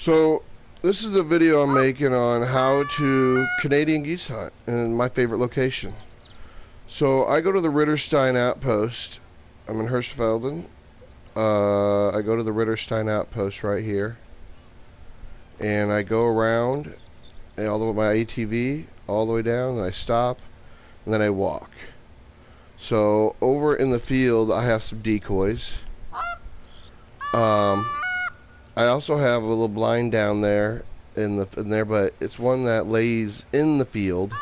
So this is a video I'm making on how to Canadian geese hunt in my favorite location. So I go to the Ritterstein outpost. I'm in Hirschfelden. I go to the Ritterstein outpost right here, and I go around and all the way my ATV all the way down, and I stop, and then I walk. So over in the field, I have some decoys. I also have a little blind down there in there, but it's one that lays in the field.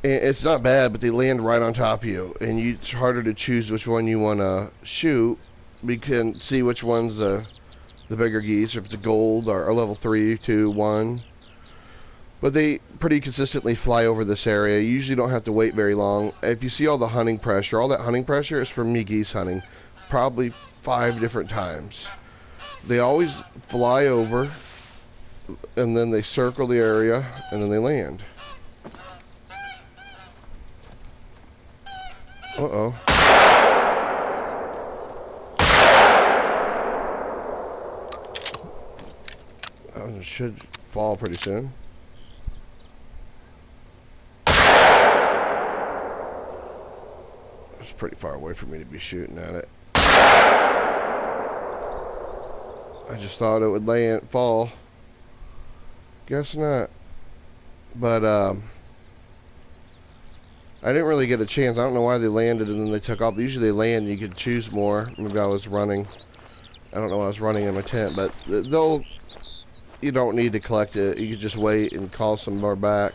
And it's not bad, but they land right on top of you, and it's harder to choose which one you want to shoot. We can see which one's the bigger geese, if it's a gold or a level 3, 2, 1. But they pretty consistently fly over this area. You usually don't have to wait very long. If you see all the hunting pressure, all that hunting pressure is from me geese hunting, probably 5 different times. They always fly over, and then they circle the area, and then they land. Uh-oh. It should fall pretty soon. It's pretty far away for me to be shooting at it. I just thought it would fall. Guess not. But I didn't really get a chance. I don't know why they landed and then they took off. Usually they land and you can choose more. Maybe I was running. I don't know why I was running in my tent, but you don't need to collect it. You can just wait and call some more back.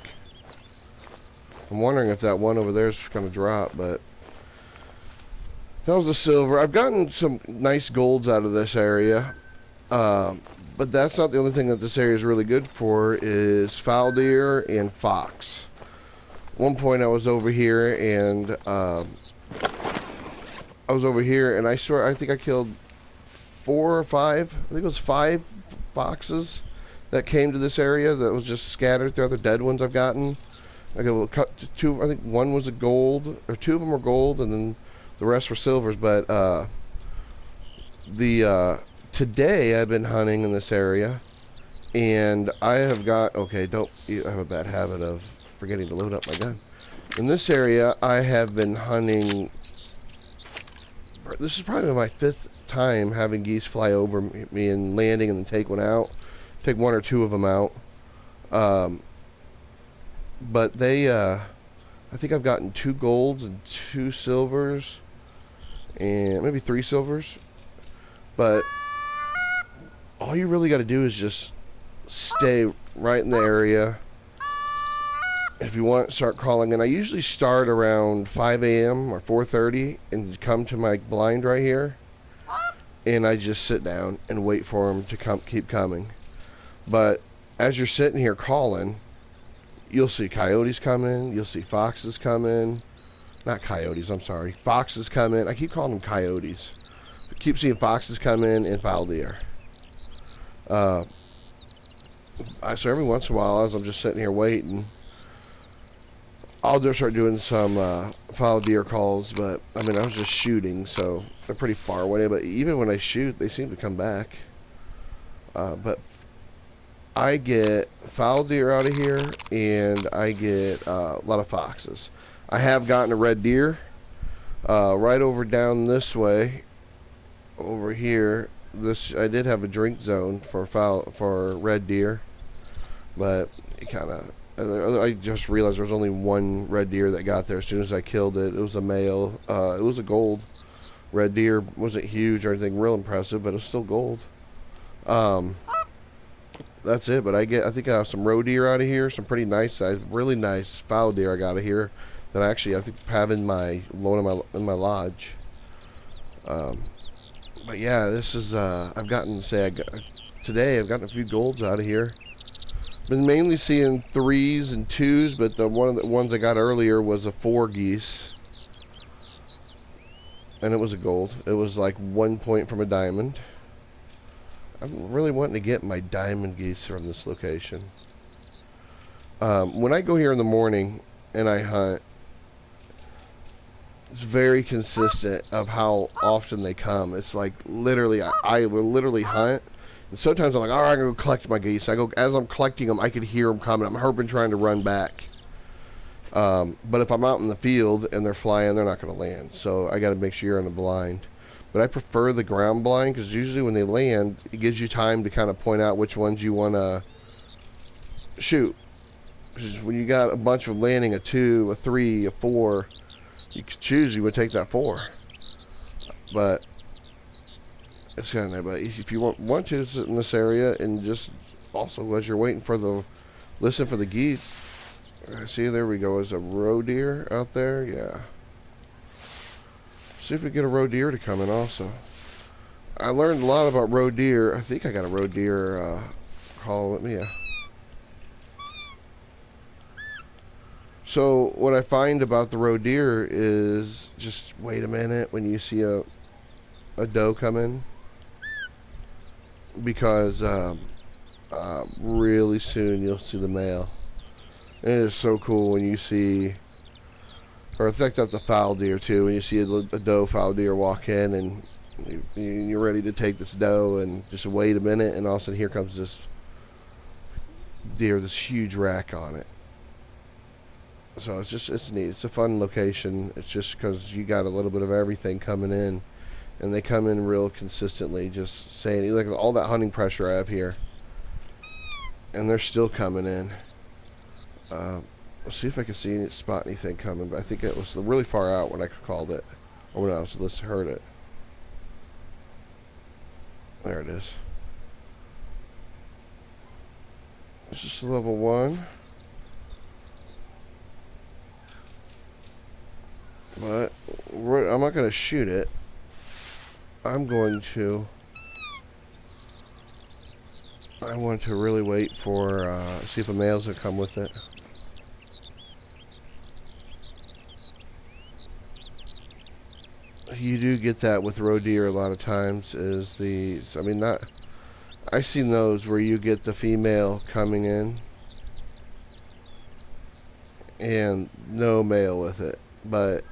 I'm wondering if that one over there is going to drop, but that was a silver. I've gotten some nice golds out of this area. But that's not the only thing that this area is really good for, is foul deer and fox. One point I was over here and I swear I think I killed 4 or 5. I think it was 5 foxes that came to this area that was just scattered throughout the dead ones I've gotten. I got 2. I think one was a gold, or 2 of them were gold, and then the rest were silvers. But today I've been hunting in this area, and I have got, I have a bad habit of forgetting to load up my gun. In this area, I have been hunting, this is probably my 5th time having geese fly over me and landing and then take one out. Take 1 or 2 of them out. But they, I think I've gotten 2 golds and 2 silvers, and maybe 3 silvers. But all you really got to do is just stay right in the area. If you want, start calling. And I usually start around 5 a.m. or 4:30 and come to my blind right here. And I just sit down and wait for them to keep coming. But as you're sitting here calling, you'll see coyotes coming. You'll see foxes coming. Not coyotes, I'm sorry. Foxes coming. I keep calling them coyotes. I keep seeing foxes come in and foul deer. So every once in a while, as I'm just sitting here waiting, I'll just start doing some foul deer calls. But I mean, I was just shooting, so they're pretty far away. But even when I shoot, they seem to come back. But I get foul deer out of here, and I get a lot of foxes. I have gotten a red deer right over down this way. Over here, I did have a drink zone for red deer, but it kind of, I just realized there was only 1 red deer that got there as soon as I killed it. It was a male. It was a gold red deer. Wasn't huge or anything real impressive, but it was still gold. That's it. But I think I have some roe deer out of here, some pretty nice size, really nice foul deer I got out of here that I think have in my lodge. But yeah, this is today I've gotten a few golds out of here. Been mainly seeing 3s and 2s, but one of the ones I got earlier was a 4 geese, and it was a gold. It was like 1 point from a diamond. I'm really wanting to get my diamond geese from this location. When I go here in the morning and I hunt, it's very consistent of how often they come. It's like literally, I will literally hunt And sometimes I'm like, all right, I'm going to collect my geese. I go, as I'm collecting them, I could hear them coming. I'm hoping trying to run back. But if I'm out in the field and they're flying, they're not going to land. So I got to make sure you're on the blind. But I prefer the ground blind because usually when they land, it gives you time to kind of point out which ones you want to shoot. Because when you got a bunch of landing, a 2, a 3, a 4, you could choose, you would take that 4. But it's kind of, but if you want to sit in this area and just also as you're waiting for the, listen for the geese. See, there we go. Is a roe deer out there? Yeah. See if we get a roe deer to come in also. I learned a lot about roe deer. I think I got a roe deer call with me. Yeah. So what I find about the roe deer is just wait a minute when you see a doe come in, because really soon you'll see the male. It is so cool when you see, or I think that's the fowl deer too, when you see a doe fowl deer walk in and you're ready to take this doe and just wait a minute and all of a sudden here comes this deer, this huge rack on it. So it's neat. It's a fun location. It's just because you got a little bit of everything coming in, and they come in real consistently. Just saying, look at all that hunting pressure I have here, and they're still coming in. Let's see if I can spot anything coming. But I think it was really far out when I called it, or when I was heard it. There it is. This is level 1. But I'm not going to shoot it. I want to really wait for, see if a male's going to come with it. You do get that with roe deer a lot of times, I've seen those where you get the female coming in and no male with it, but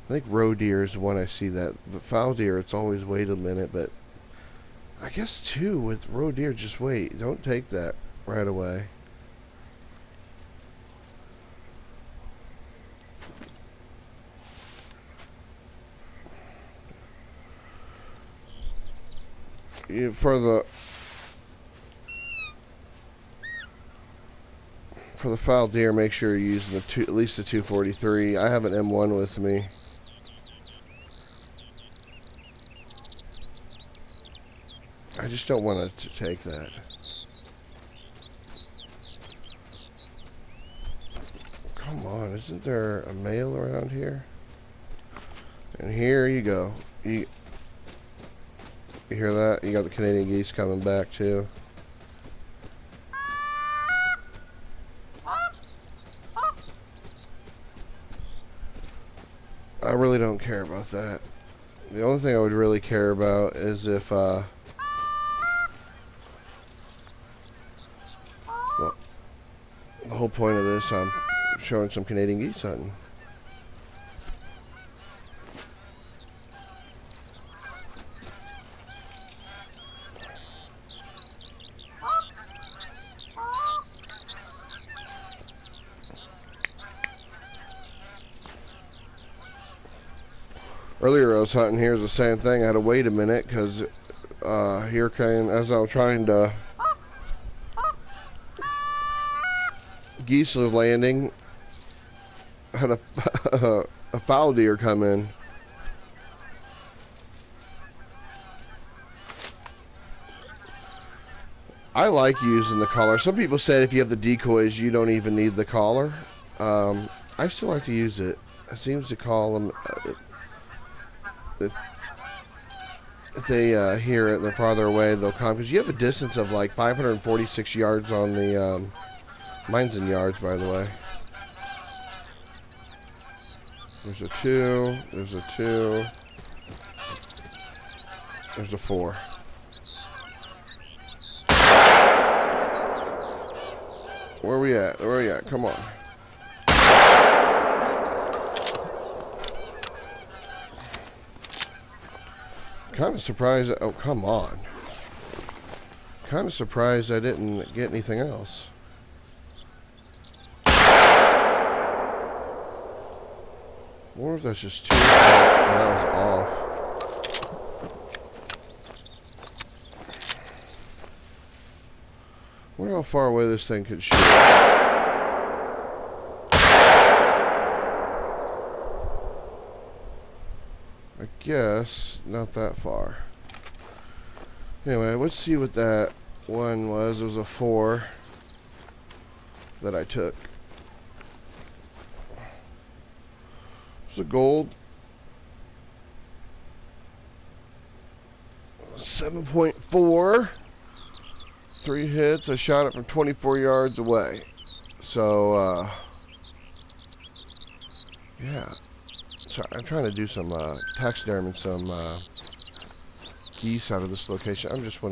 I think roe deer is the one I see that. But fowl deer, it's always wait a minute, but I guess too with roe deer, just wait. Don't take that right away. For the fowl deer, make sure you're using at least the 243. I have an M1 with me. I just don't want to take that. Come on, isn't there a male around here? And here you go. You hear that? You got the Canadian geese coming back too. I really don't care about that. The only thing I would really care about is if well, the whole point of this, I'm showing some Canadian geese hunting. Earlier I was hunting here, the same thing. I had to wait a minute because here came, as I was trying to, geese was landing, I had a fowl deer come in. I like using the collar. Some people said if you have the decoys, you don't even need the collar. I still like to use it. It seems to call them. If they hear it, they're farther away, they'll come. Because you have a distance of like 546 yards on the, mine's in yards, by the way. There's a 2, there's a 2, there's a 4. Where are we at? Where are we at? Come on. Kind of surprised. Oh, come on. kind of surprised I didn't get anything else. I wonder if that's just too far. That was off. I wonder how far away this thing could shoot. I guess not that far. Anyway, let's see what that one was. It was a 4 that I took. It was a gold. 7.4. 3 hits. I shot it from 24 yards away. So, yeah. Sorry, I'm trying to do some taxidermy and some geese out of this location. I'm just want to